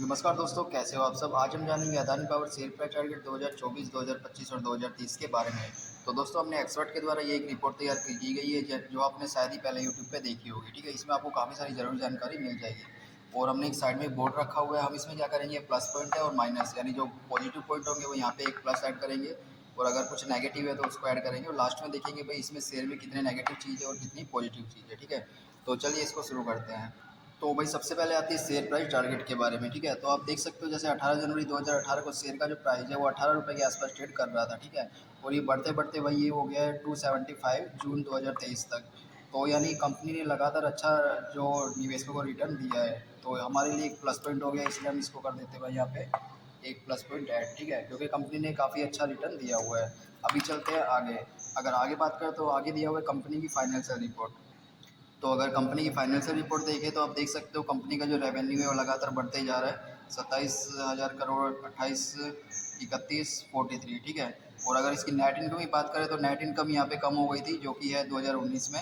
नमस्कार दोस्तों, कैसे हो आप सब। आज हम जानेंगे Adani power share price target 2024, 2025 और 2030 के बारे में। तो दोस्तों, हमने एक्सपर्ट के द्वारा ये एक रिपोर्ट तैयार की गई है जो आपने शायद ही पहले यूट्यूब पे देखी होगी। ठीक है, इसमें आपको काफ़ी सारी ज़रूरी जानकारी मिल जाएगी। और हमने एक साइड में एक बोर्ड रखा हुआ है। हम इसमें क्या करेंगे, प्लस पॉइंट है और माइनस, यानी जो पॉजिटिव पॉइंट होंगे वो यहाँ पे एक प्लस ऐड करेंगे, और अगर कुछ नेगेटिव है तो उसको ऐड करेंगे, और लास्ट में देखेंगे भाई इसमें शेयर में कितने नेगेटिव चीज़ है और कितनी पॉजिटिव चीज़ है। ठीक है, तो चलिए इसको शुरू करते हैं। तो भाई सबसे पहले आती है शेयर प्राइस टारगेट के बारे में। ठीक है, तो आप देख सकते हो जैसे 18 जनवरी 2018 को शेयर का जो प्राइस है वो 18 रुपये के आसपास ट्रेड कर रहा था। ठीक है, और ये बढ़ते बढ़ते भाई ये हो गया है 275 जून 2023 तक। तो यानी कंपनी ने लगातार अच्छा जो निवेशकों को रिटर्न दिया है, तो हमारे लिए एक प्लस पॉइंट हो गया, इसलिए हम इसको कर देते हैं भाई यहाँ पे एक प्लस पॉइंट ऐड। ठीक है, क्योंकि कंपनी ने काफ़ी अच्छा रिटर्न दिया हुआ है। अभी चलते हैं आगे। अगर आगे बात करें तो आगे दिया हुआ है कंपनी की फाइनेंशियल रिपोर्ट। तो अगर कंपनी की फाइनेंशियल रिपोर्ट देखें तो आप देख सकते हो कंपनी का जो रेवेन्यू है वो लगातार बढ़ते ही जा रहा है। 27,000 करोड़, 28, 31, 43। ठीक है, और अगर इसकी नेट इनकम की बात करें तो नेट इनकम यहाँ पे कम हो गई थी, जो कि है 2019 में।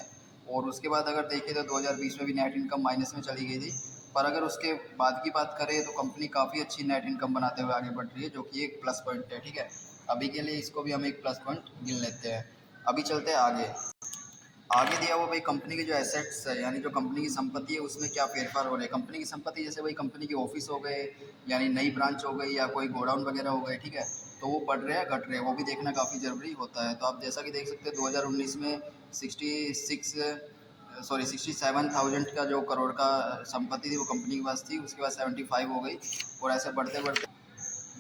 और उसके बाद अगर देखें तो 2020 में भी नेट इनकम माइनस में चली गई थी। पर अगर उसके बाद की बात करें तो कंपनी काफ़ी अच्छी नेट इनकम बनाते हुए आगे बढ़ रही है, जो कि एक प्लस पॉइंट है। ठीक है, अभी के लिए इसको भी हम एक प्लस पॉइंट गिन लेते हैं। अभी चलते हैं आगे। आगे दिया हुआ भाई कंपनी के जो एसेट्स है, यानी जो कंपनी की संपत्ति है उसमें क्या फेरफार हो रहे हैं। कंपनी की संपत्ति जैसे भाई कंपनी के ऑफिस हो गए, यानी नई ब्रांच हो गई, या कोई गोडाउन वगैरह हो गए। ठीक है, तो वो बढ़ रहे हैं घट रहे हैं, वो भी देखना काफ़ी ज़रूरी होता है। तो आप जैसा कि देख सकते हैं 2019 में 67,000 का जो करोड़ का संपत्ति थी वो कंपनी के पास थी। उसके बाद 75 हो गई, और ऐसे बढ़ते बढ़ते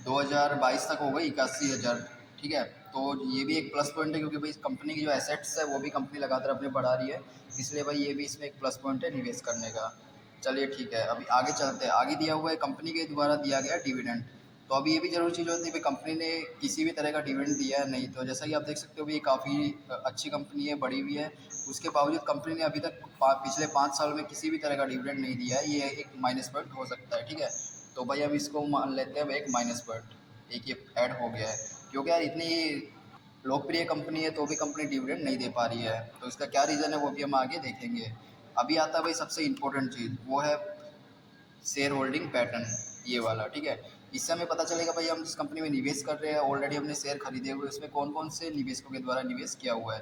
2022 तक हो गई 81,000। ठीक है, तो ये भी एक प्लस पॉइंट है, क्योंकि भाई कंपनी की जो एसेट्स है वो भी कंपनी लगातार अपने बढ़ा रही है, इसलिए भाई ये भी इसमें एक प्लस पॉइंट है निवेश करने का। चलिए ठीक है, अभी आगे चलते हैं। आगे दिया हुआ है कंपनी के द्वारा दिया गया डिविडेंड। तो अभी ये भी जरूरी चीज़ होती है कि कंपनी ने किसी भी तरह का डिविडेंड दिया है नहीं। तो जैसा कि आप देख सकते हो भी ये काफ़ी अच्छी कंपनी है, बड़ी हुई है। उसके बावजूद कंपनी ने अभी तक पिछले 5 साल में किसी भी तरह का डिविडेंड नहीं दिया है, ये एक माइनस पॉइंट हो सकता है। ठीक है, तो भाई हम इसको मान लेते हैं एक माइनस पॉइंट, एक ये ऐड हो गया है। क्योंकि यार इतनी लोकप्रिय कंपनी है तो भी कंपनी डिविडेंड नहीं दे पा रही है, तो इसका क्या रीज़न है वो भी हम आगे देखेंगे। अभी आता है भाई सबसे इम्पोर्टेंट चीज़, वो है शेयर होल्डिंग पैटर्न, ये वाला। ठीक है, इससे हमें पता चलेगा भाई हम जिस कंपनी में निवेश कर रहे हैं, ऑलरेडी हमने शेयर खरीदे हुए, उसमें कौन कौन से निवेशकों के द्वारा निवेश किया हुआ है।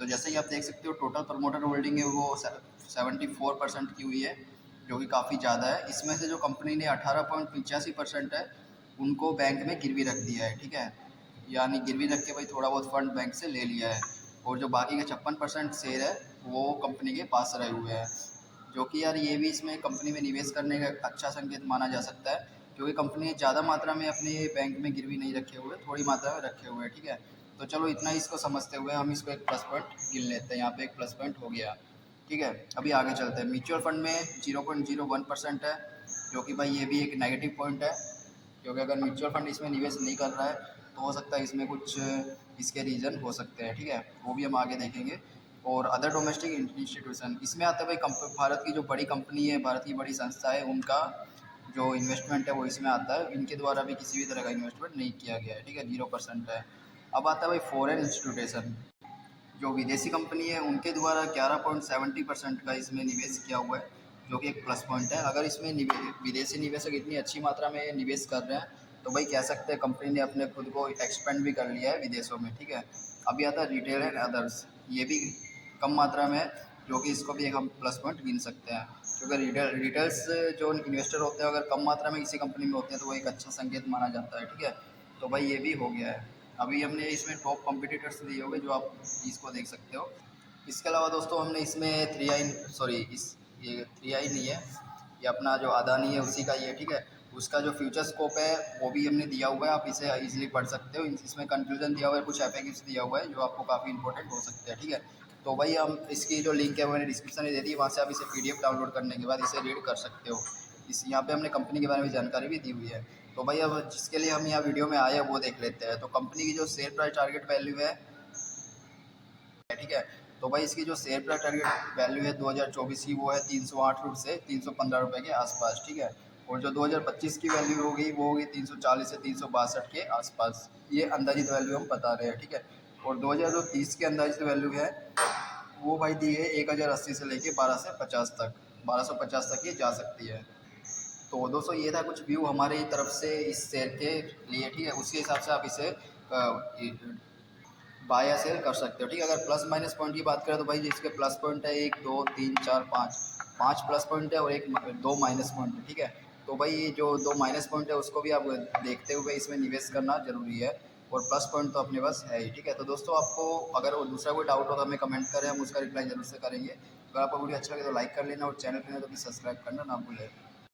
तो जैसे कि आप देख सकते हो टोटल प्रमोटर होल्डिंग है वो 74% की हुई है, जो कि काफ़ी ज़्यादा है। इसमें से जो कंपनी ने 18.85% है उनको बैंक में गिरवी रख दिया है। ठीक है, यानी गिरवी रख के भाई थोड़ा बहुत फंड बैंक से ले लिया है, और जो बाकी का 56% शेयर है वो कंपनी के पास रहे हुए हैं, जो कि यार ये भी इसमें कंपनी में निवेश करने का अच्छा संकेत माना जा सकता है, क्योंकि कंपनी ने ज़्यादा मात्रा में अपने बैंक में गिरवी नहीं रखे हुए, थोड़ी मात्रा में रखे हुए हैं। ठीक है, तो चलो इतना ही इसको समझते हुए हम इसको एक प्लस पॉइंट गिन लेते हैं। यहाँ पे एक प्लस पॉइंट हो गया। ठीक है, अभी आगे चलते हैं। म्यूचुअल फंड में 0.01% है, जो कि भाई ये भी एक नेगेटिव पॉइंट है, क्योंकि अगर म्यूचुअल फंड इसमें निवेश नहीं कर रहा है तो हो सकता है इसमें कुछ इसके रीज़न हो सकते हैं। ठीक है, वो भी हम आगे देखेंगे। और अदर डोमेस्टिक इंस्टीट्यूशन, इसमें आता है भाई भारत की जो बड़ी कंपनी है, भारत की बड़ी संस्था है, उनका जो इन्वेस्टमेंट है वो इसमें आता है। इनके द्वारा भी किसी भी तरह का इन्वेस्टमेंट नहीं किया गया है। ठीक है, 0% है। अब आता है भाई फॉरेन इंस्टीट्यूशन, जो विदेशी कंपनी है उनके द्वारा 11.70% का इसमें निवेश किया हुआ है, जो कि एक प्लस पॉइंट है। अगर इसमें विदेशी निवेशक इतनी अच्छी मात्रा में निवेश कर रहे हैं तो भाई कह सकते हैं कंपनी ने अपने खुद को एक्सपेंड भी कर लिया है विदेशों में। ठीक है, अभी आता है रिटेल एंड अदर्स, ये भी कम मात्रा में है, जो कि इसको भी एक हम प्लस पॉइंट गिन सकते हैं, क्योंकि रिटेल्स जो इन्वेस्टर होते हैं अगर कम मात्रा में किसी कंपनी में होते हैं तो वो एक अच्छा संकेत माना जाता है। ठीक है, तो भाई ये भी हो गया है। अभी हमने इसमें टॉप कॉम्पिटिटर्स दिए हुए जो आप इसको देख सकते हो। इसके अलावा दोस्तों हमने इसमें थ्री आई सॉरी इस ये थ्री आई नहीं है, ये अपना जो अदानी है उसी का ये। ठीक है, उसका जो फ्यूचर स्कोप है वो भी हमने दिया हुआ है, आप इसे इजीली पढ़ सकते हो। इसमें कंक्लूजन दिया हुआ है, कुछ एफएक्यूज दिया हुआ है जो आपको काफ़ी इंपॉर्टेंट हो सकते हैं। ठीक है, तो भाई हम इसकी जो लिंक है मैंने डिस्क्रिप्शन में दे दी, वहाँ से आप इसे पीडीएफ डाउनलोड करने के बाद इसे रीड कर सकते हो। इस यहाँ पे हमने कंपनी के बारे में जानकारी भी दी हुई है। तो भाई अब जिसके लिए हम यहाँ वीडियो में आए हैं वो देख लेते हैं। तो कंपनी की जो शेयर प्राइस टारगेट वैल्यू है, ठीक है, तो भाई इसकी जो शेयर प्राइस टारगेट वैल्यू है 2024 की वो है 308 रुपये से 315 रुपये के आसपास। ठीक है, और जो 2025 की वैल्यू होगी वो होगी 340 से 362 के आसपास, ये अंदाजित वैल्यू हम बता रहे हैं। ठीक है, और 2030 की अंदाजित वैल्यू है वो भाई दी है 1080 से लेके 1250 तक, 1250 तक ये जा सकती है। तो दोस्तों ये था कुछ व्यू हमारी तरफ से इस शेयर के लिए, ठीक है। उसके हिसाब से आप इसे बाय या सेल कर सकते हो, ठीक है। अगर प्लस माइनस पॉइंट की बात करें तो भाई जिसके प्लस पॉइंट है 1 2 3 4 5, 5 प्लस पॉइंट है और एक 2 माइनस पॉइंट है, ठीक है। तो भाई ये जो 2 माइनस पॉइंट है उसको भी आप देखते हुए इसमें निवेश करना जरूरी है, और प्लस पॉइंट तो अपने पास है ही, ठीक है। तो दोस्तों आपको अगर वो दूसरा कोई डाउट हो तो हमें कमेंट करें, हम उसका रिप्लाई जरूर से करेंगे। अगर आपको वीडियो अच्छा लगे तो लाइक कर लेना, और चैनल पर तो भी सब्सक्राइब करना ना भूलें।